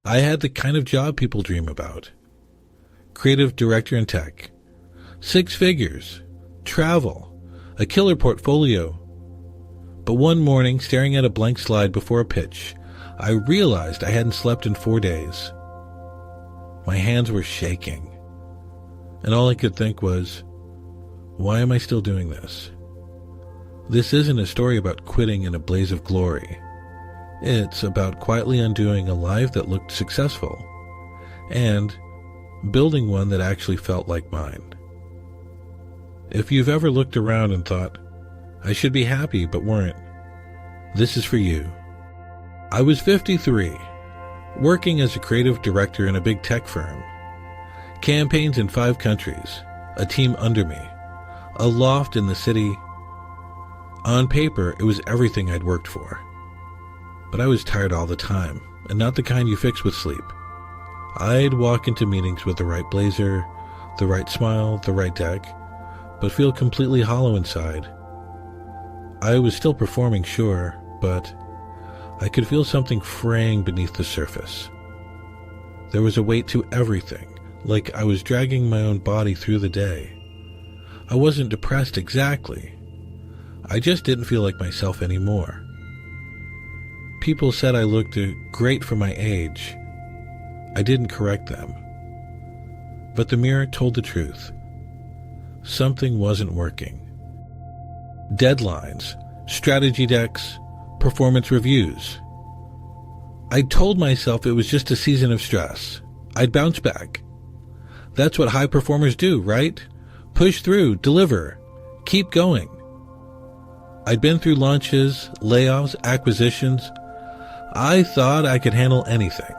I had the kind of job people dream about. Creative director in tech. 6 figures. Travel. A killer portfolio. But one morning, staring at a blank slide before a pitch, I realized I hadn't slept in 4 days. My hands were shaking. And all I could think was, why am I still doing this? This isn't a story about quitting in a blaze of glory. It's about quietly undoing a life that looked successful and building one that actually felt like mine. If you've ever looked around and thought, I should be happy but weren't, this is for you. I was 53, working as a creative director in a big tech firm. Campaigns in 5 countries, a team under me, a loft in the city. On paper, it was everything I'd worked for. But I was tired all the time, and not the kind you fix with sleep. I'd walk into meetings with the right blazer, the right smile, the right deck, but feel completely hollow inside. I was still performing, sure, but I could feel something fraying beneath the surface. There was a weight to everything, like I was dragging my own body through the day. I wasn't depressed exactly. I just didn't feel like myself anymore. People said I looked great for my age. I didn't correct them. But the mirror told the truth. Something wasn't working. Deadlines, strategy decks, performance reviews. I told myself it was just a season of stress. I'd bounce back. That's what high performers do, right? Push through, deliver, keep going. I'd been through launches, layoffs, acquisitions. I thought I could handle anything.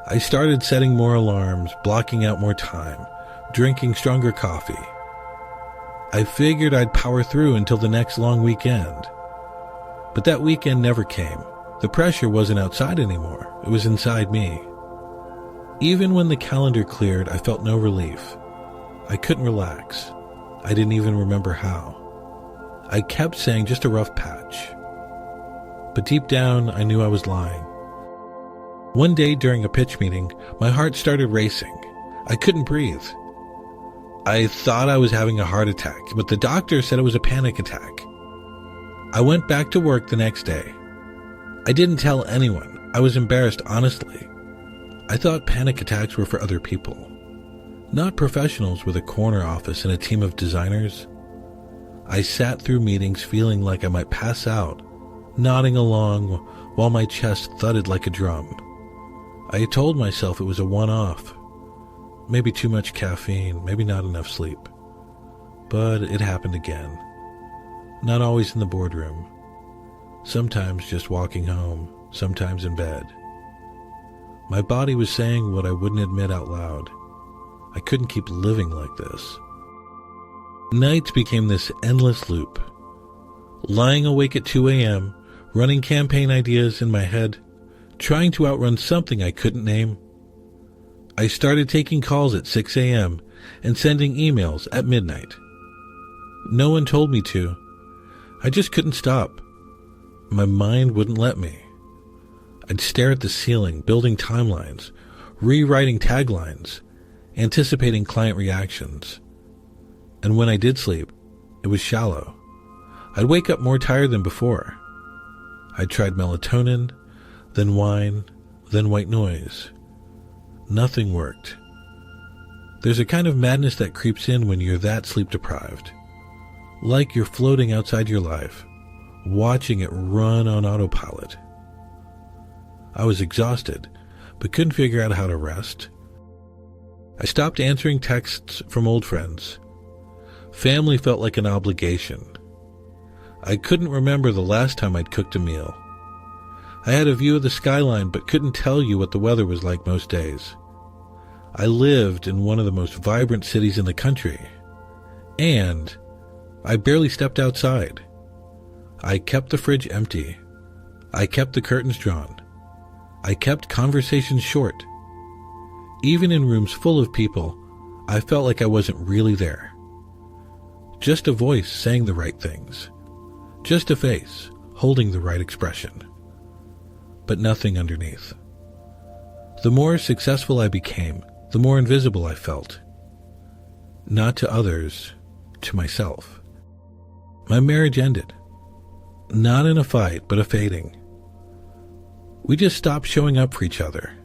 I started setting more alarms, blocking out more time, drinking stronger coffee. I figured I'd power through until the next long weekend. But that weekend never came. The pressure wasn't outside anymore. It was inside me. Even when the calendar cleared, I felt no relief. I couldn't relax. I didn't even remember how. I kept saying just a rough patch. But deep down, I knew I was lying. One day during a pitch meeting, my heart started racing. I couldn't breathe. I thought I was having a heart attack, but the doctor said it was a panic attack. I went back to work the next day. I didn't tell anyone. I was embarrassed, honestly. I thought panic attacks were for other people, not professionals with a corner office and a team of designers. I sat through meetings feeling like I might pass out, nodding along while my chest thudded like a drum. I told myself it was a one-off. Maybe too much caffeine, maybe not enough sleep. But it happened again. Not always in the boardroom. Sometimes just walking home, sometimes in bed. My body was saying what I wouldn't admit out loud. I couldn't keep living like this. Nights became this endless loop. Lying awake at 2 a.m., running campaign ideas in my head, trying to outrun something I couldn't name. I started taking calls at 6 a.m. and sending emails at midnight. No one told me to. I just couldn't stop. My mind wouldn't let me. I'd stare at the ceiling, building timelines, rewriting taglines, anticipating client reactions. And when I did sleep, it was shallow. I'd wake up more tired than before. I'd tried melatonin, then wine, then white noise. Nothing worked. There's a kind of madness that creeps in when you're that sleep deprived. Like you're floating outside your life, watching it run on autopilot. I was exhausted, but couldn't figure out how to rest. I stopped answering texts from old friends. Family felt like an obligation. I couldn't remember the last time I'd cooked a meal. I had a view of the skyline, but couldn't tell you what the weather was like most days. I lived in one of the most vibrant cities in the country, and I barely stepped outside. I kept the fridge empty. I kept the curtains drawn. I kept conversations short. Even in rooms full of people, I felt like I wasn't really there. Just a voice saying the right things. Just a face holding the right expression. But nothing underneath. The more successful I became, the more invisible I felt. Not to others, to myself. My marriage ended. Not in a fight, but a fading. We just stopped showing up for each other.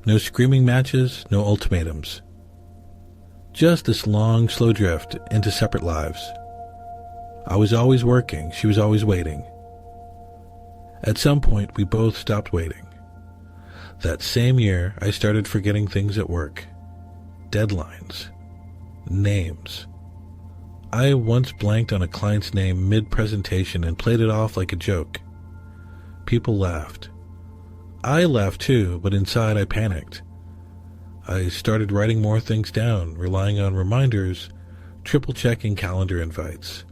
No screaming matches, no ultimatums. Just this long, slow drift into separate lives. I was always working, she was always waiting. At some point, we both stopped waiting. That same year, I started forgetting things at work. Deadlines. Names. I once blanked on a client's name mid-presentation and played it off like a joke. People laughed. I laughed too, but inside I panicked. I started writing more things down, relying on reminders, triple-checking calendar invites.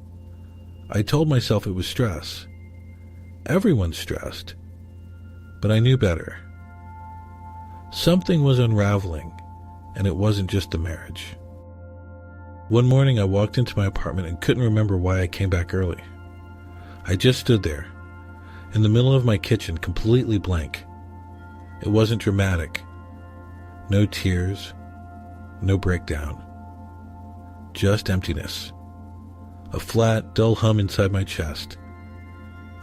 I told myself it was stress. Everyone's stressed. But I knew better. Something was unraveling, and it wasn't just the marriage. One morning I walked into my apartment and couldn't remember why I came back early. I just stood there, in the middle of my kitchen, completely blank. It wasn't dramatic. No tears, no breakdown. Just emptiness. A flat, dull hum inside my chest.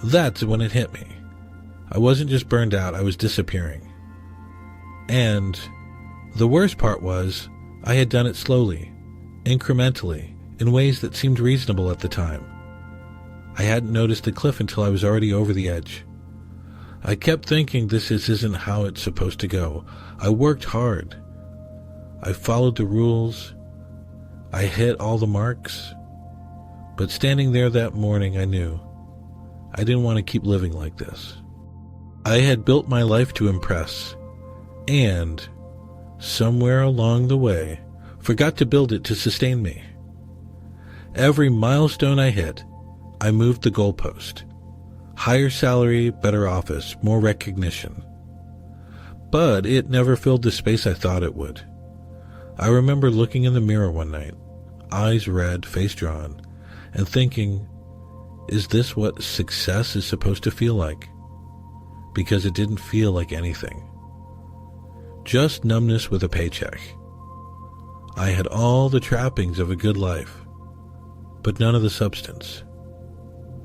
That's when it hit me. I wasn't just burned out, I was disappearing. And the worst part was, I had done it slowly, incrementally, in ways that seemed reasonable at the time. I hadn't noticed the cliff until I was already over the edge. I kept thinking this isn't how it's supposed to go. I worked hard. I followed the rules. I hit all the marks. But standing there that morning, I knew I didn't want to keep living like this. I had built my life to impress, and somewhere along the way, forgot to build it to sustain me. Every milestone I hit, I moved the goalpost. Higher salary, better office, more recognition. But it never filled the space I thought it would. I remember looking in the mirror one night, eyes red, face drawn, and thinking, is this what success is supposed to feel like? Because it didn't feel like anything. Just numbness with a paycheck. I had all the trappings of a good life, but none of the substance.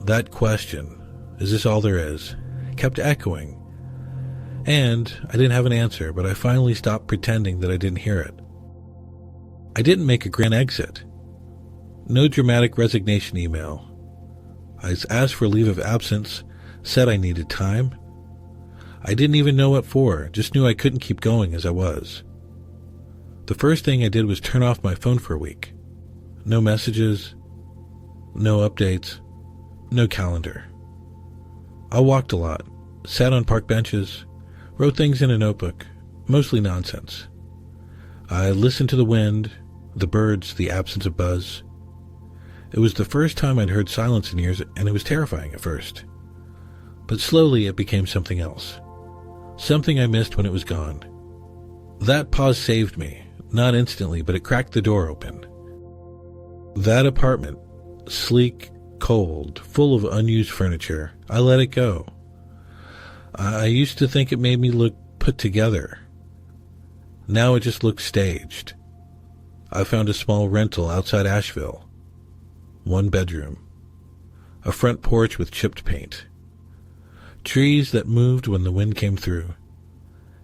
That question, is this all there is, kept echoing. And I didn't have an answer, but I finally stopped pretending that I didn't hear it. I didn't make a grand exit. No dramatic resignation email. I asked for a leave of absence, said I needed time. I didn't even know what for, just knew I couldn't keep going as I was. The first thing I did was turn off my phone for a week. No messages, no updates, no calendar. I walked a lot, sat on park benches, wrote things in a notebook, mostly nonsense. I listened to the wind, the birds, the absence of buzz. It was the first time I'd heard silence in years, and it was terrifying at first. But slowly it became something else. Something I missed when it was gone. That pause saved me, not instantly, but it cracked the door open. That apartment, sleek, cold, full of unused furniture, I let it go. I used to think it made me look put together. Now it just looks staged. I found a small rental outside Asheville. 1 bedroom. A front porch with chipped paint. Trees that moved when the wind came through.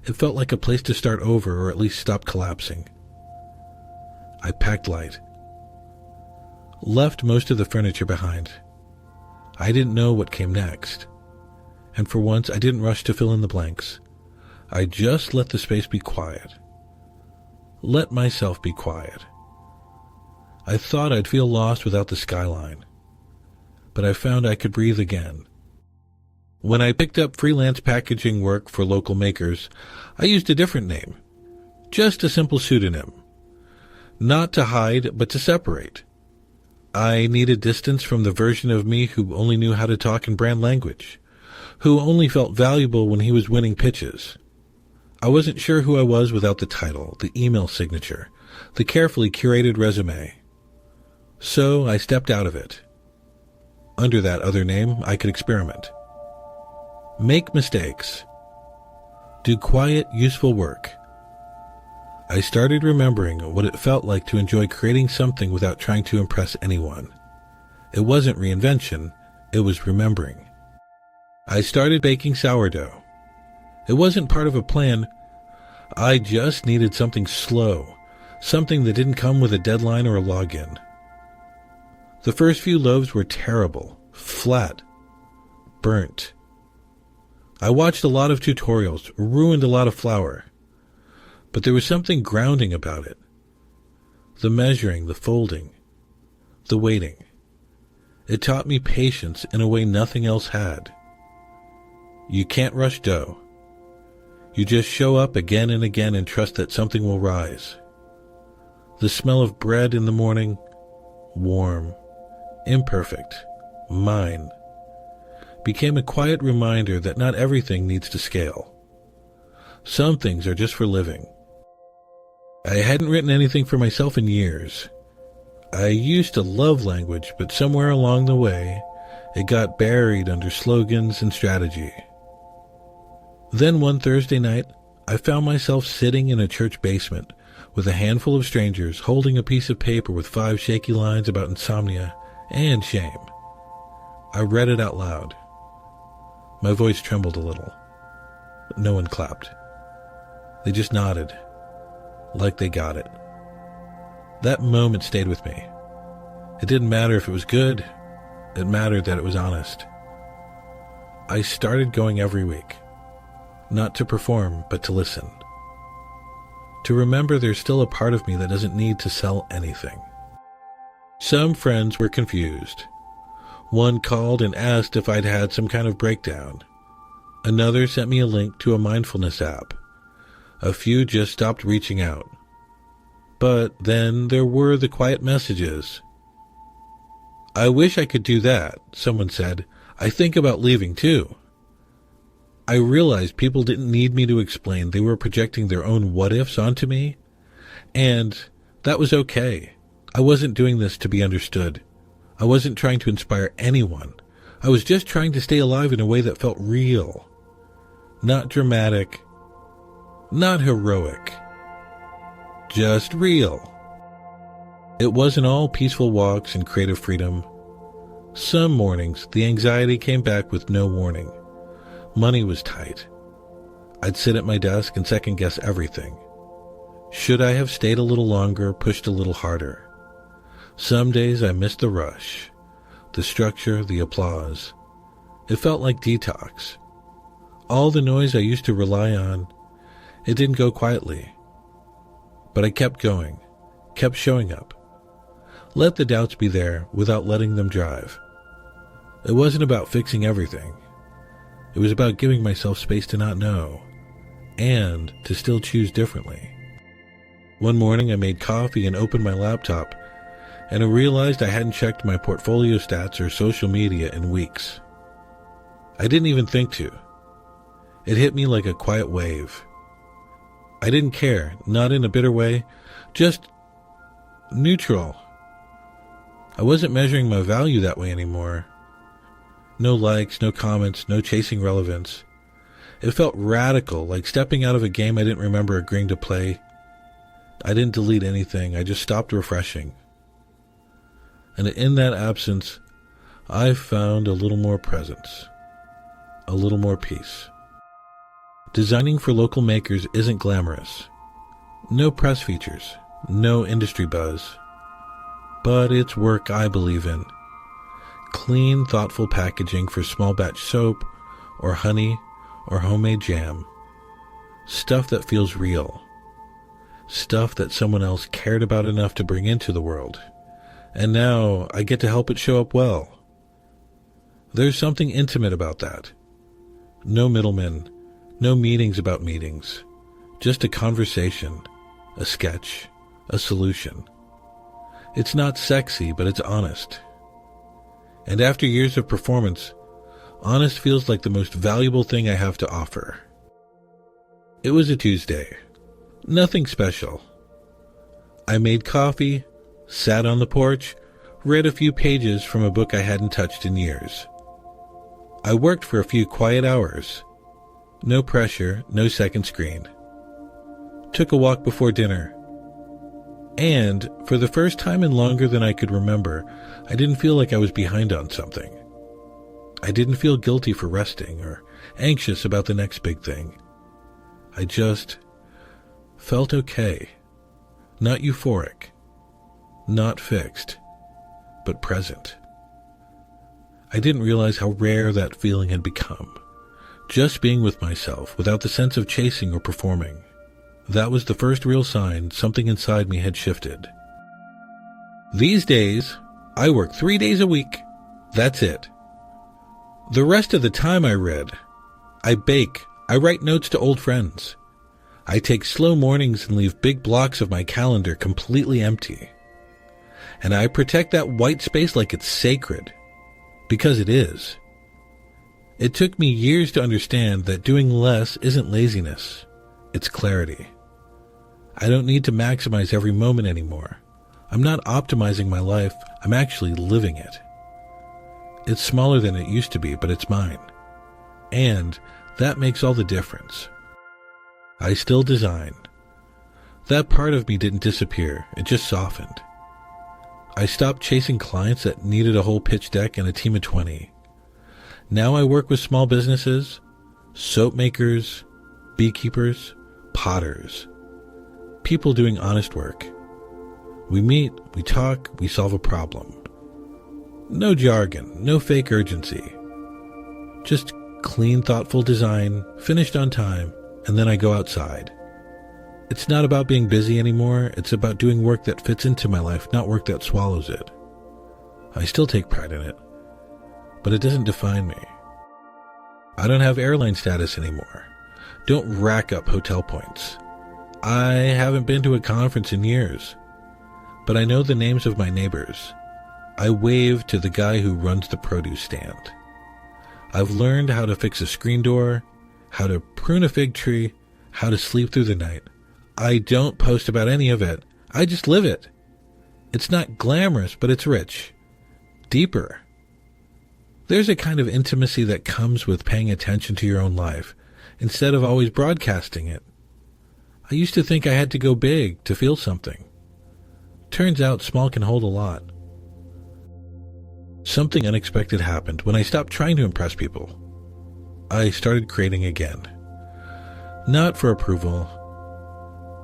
It felt like a place to start over or at least stop collapsing. I packed light. Left most of the furniture behind. I didn't know what came next. And for once, I didn't rush to fill in the blanks. I just let the space be quiet. Let myself be quiet. I thought I'd feel lost without the skyline. But I found I could breathe again. When I picked up freelance packaging work for local makers, I used a different name. Just a simple pseudonym. Not to hide, but to separate. I needed distance from the version of me who only knew how to talk in brand language, who only felt valuable when he was winning pitches. I wasn't sure who I was without the title, the email signature, the carefully curated resume. So I stepped out of it. Under that other name, I could experiment. Make mistakes. Do quiet, useful work. I started remembering what it felt like to enjoy creating something without trying to impress anyone. It wasn't reinvention, it was remembering. I started baking sourdough. It wasn't part of a plan. I just needed something slow, something that didn't come with a deadline or a login. The first few loaves were terrible, flat, burnt. I watched a lot of tutorials, ruined a lot of flour. But there was something grounding about it. The measuring, the folding, the waiting. It taught me patience in a way nothing else had. You can't rush dough. You just show up again and again and trust that something will rise. The smell of bread in the morning, warm, imperfect, mine, became a quiet reminder that not everything needs to scale. Some things are just for living. I hadn't written anything for myself in years. I used to love language, but somewhere along the way, it got buried under slogans and strategy. Then one Thursday night, I found myself sitting in a church basement with a handful of strangers holding a piece of paper with 5 shaky lines about insomnia and shame. I read it out loud. My voice trembled a little. No one clapped. They just nodded, like they got it. That moment stayed with me. It didn't matter if it was good. It mattered that it was honest. I started going every week, not to perform, but to listen. To remember there's still a part of me that doesn't need to sell anything. Some friends were confused. One called and asked if I'd had some kind of breakdown. Another sent me a link to a mindfulness app. A few just stopped reaching out. But then there were the quiet messages. I wish I could do that, someone said. I think about leaving too. I realized people didn't need me to explain. They were projecting their own what-ifs onto me. And that was okay. I wasn't doing this to be understood. I wasn't trying to inspire anyone. I was just trying to stay alive in a way that felt real. Not dramatic. Not heroic. Just real. It wasn't all peaceful walks and creative freedom. Some mornings, the anxiety came back with no warning. Money was tight. I'd sit at my desk and second-guess everything. Should I have stayed a little longer, pushed a little harder? Some days I missed the rush, the structure, the applause. It felt like detox. All the noise I used to rely on, it didn't go quietly. But I kept going, kept showing up. Let the doubts be there without letting them drive. It wasn't about fixing everything. It was about giving myself space to not know, and to still choose differently. One morning I made coffee and opened my laptop, and I realized I hadn't checked my portfolio stats or social media in weeks. I didn't even think to. It hit me like a quiet wave. I didn't care, not in a bitter way, just neutral. I wasn't measuring my value that way anymore. No likes, no comments, no chasing relevance. It felt radical, like stepping out of a game I didn't remember agreeing to play. I didn't delete anything, I just stopped refreshing. And in that absence, I found a little more presence, a little more peace. Designing for local makers isn't glamorous. No press features, no industry buzz. But it's work I believe in. Clean, thoughtful packaging for small batch soap, or honey, or homemade jam. Stuff that feels real. Stuff that someone else cared about enough to bring into the world. And now I get to help it show up well. There's something intimate about that. No middlemen, no meetings about meetings. Just a conversation, a sketch, a solution. It's not sexy, but it's honest. And after years of performance, honest feels like the most valuable thing I have to offer. It was a Tuesday. Nothing special. I made coffee, sat on the porch, read a few pages from a book I hadn't touched in years. I worked for a few quiet hours. No pressure, no second screen. Took a walk before dinner. And, for the first time in longer than I could remember, I didn't feel like I was behind on something. I didn't feel guilty for resting or anxious about the next big thing. I just felt okay. Not euphoric. Not fixed. But present. I didn't realize how rare that feeling had become. Just being with myself without the sense of chasing or performing. That was the first real sign something inside me had shifted. These days, I work 3 days a week. That's it. The rest of the time I read. I bake. I write notes to old friends. I take slow mornings and leave big blocks of my calendar completely empty. And I protect that white space like it's sacred. Because it is. It took me years to understand that doing less isn't laziness. It's clarity. I don't need to maximize every moment anymore. I'm not optimizing my life. I'm actually living it. It's smaller than it used to be, but it's mine. And that makes all the difference. I still design. That part of me didn't disappear. It just softened. I stopped chasing clients that needed a whole pitch deck and a team of 20. Now I work with small businesses, soap makers, beekeepers, potters, people doing honest work. We meet, we talk, we solve a problem. No jargon, no fake urgency. Just clean, thoughtful design, finished on time, and then I go outside. It's not about being busy anymore. It's about doing work that fits into my life, not work that swallows it. I still take pride in it, but it doesn't define me. I don't have airline status anymore. Don't rack up hotel points. I haven't been to a conference in years, but I know the names of my neighbors. I wave to the guy who runs the produce stand. I've learned how to fix a screen door, how to prune a fig tree, how to sleep through the night. I don't post about any of it. I just live it. It's not glamorous, but it's rich. Deeper. There's a kind of intimacy that comes with paying attention to your own life, instead of always broadcasting it. I used to think I had to go big to feel something. Turns out small can hold a lot. Something unexpected happened when I stopped trying to impress people. I started creating again. Not for approval.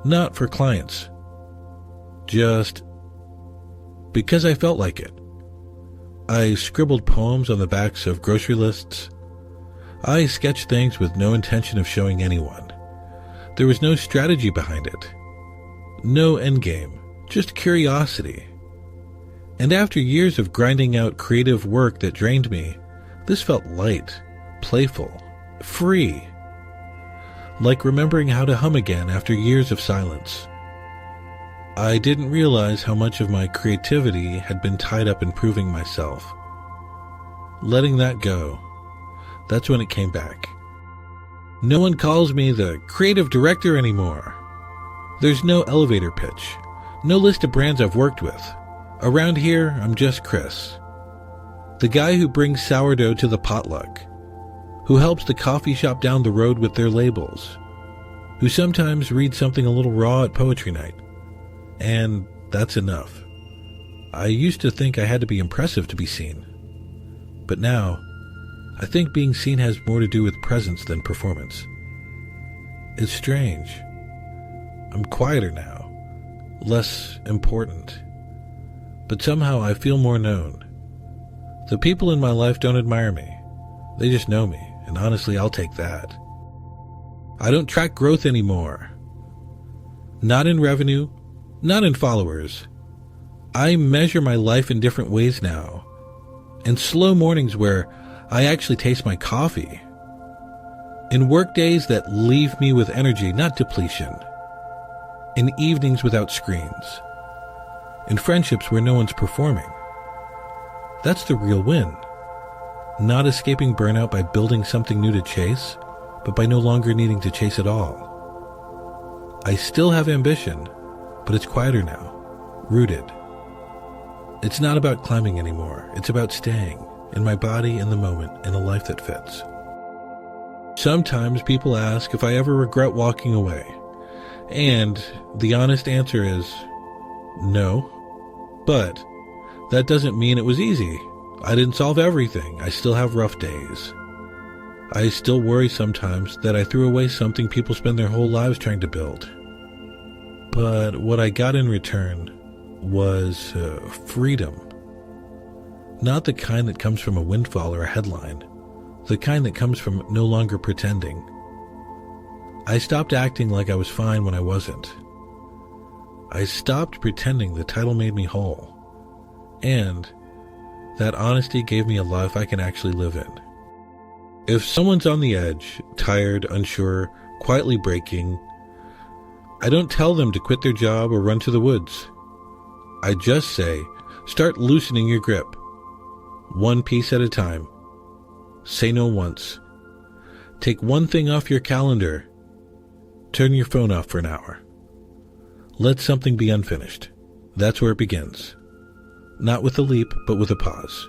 Not for clients. Just because I felt like it. I scribbled poems on the backs of grocery lists. I sketched things with no intention of showing anyone. There was no strategy behind it. No endgame, just curiosity. And after years of grinding out creative work that drained me, this felt light, playful, free. Like remembering how to hum again after years of silence. I didn't realize how much of my creativity had been tied up in proving myself. Letting that go, that's when it came back. No one calls me the creative director anymore. There's no elevator pitch, no list of brands I've worked with. Around here, I'm just Chris. The guy who brings sourdough to the potluck, who helps the coffee shop down the road with their labels, who sometimes reads something a little raw at poetry night. And that's enough. I used to think I had to be impressive to be seen. But now, I think being seen has more to do with presence than performance. It's strange. I'm quieter now, less important. But somehow I feel more known. The people in my life don't admire me. They just know me, and honestly, I'll take that. I don't track growth anymore. Not in revenue, not in followers. I measure my life in different ways now. In slow mornings where I actually taste my coffee. In work days that leave me with energy, not depletion. In evenings without screens. In friendships where no one's performing. That's the real win. Not escaping burnout by building something new to chase, but by no longer needing to chase at all. I still have ambition, but it's quieter now, rooted. It's not about climbing anymore. It's about staying in my body in the moment in a life that fits. Sometimes people ask if I ever regret walking away, and the honest answer is no. But that doesn't mean it was easy. I didn't solve everything. I still have rough days. I still worry sometimes that I threw away something people spend their whole lives trying to build. But what I got in return was freedom. Not the kind that comes from a windfall or a headline. The kind that comes from no longer pretending. I stopped acting like I was fine when I wasn't. I stopped pretending the title made me whole. And that honesty gave me a life I can actually live in. If someone's on the edge, tired, unsure, quietly breaking, I don't tell them to quit their job or run to the woods. I just say, start loosening your grip. One piece at a time. Say no once. Take one thing off your calendar. Turn your phone off for an hour. Let something be unfinished. That's where it begins. Not with a leap, but with a pause.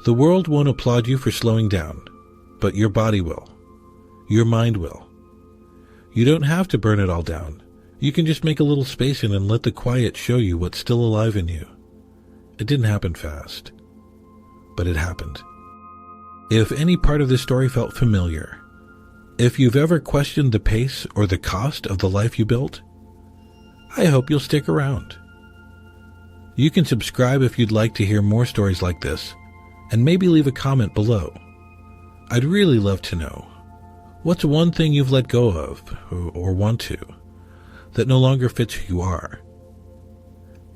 The world won't applaud you for slowing down, but your body will. Your mind will. You don't have to burn it all down. You can just make a little space in and let the quiet show you what's still alive in you. It didn't happen fast, but it happened. If any part of this story felt familiar, if you've ever questioned the pace or the cost of the life you built, I hope you'll stick around. You can subscribe if you'd like to hear more stories like this, and maybe leave a comment below. I'd really love to know, what's one thing you've let go of, or want to, that no longer fits who you are?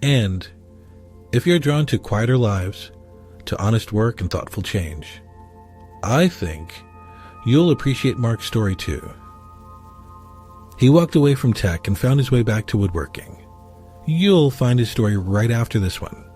And if you're drawn to quieter lives, to honest work and thoughtful change, I think you'll appreciate Mark's story too. He walked away from tech and found his way back to woodworking. You'll find his story right after this one.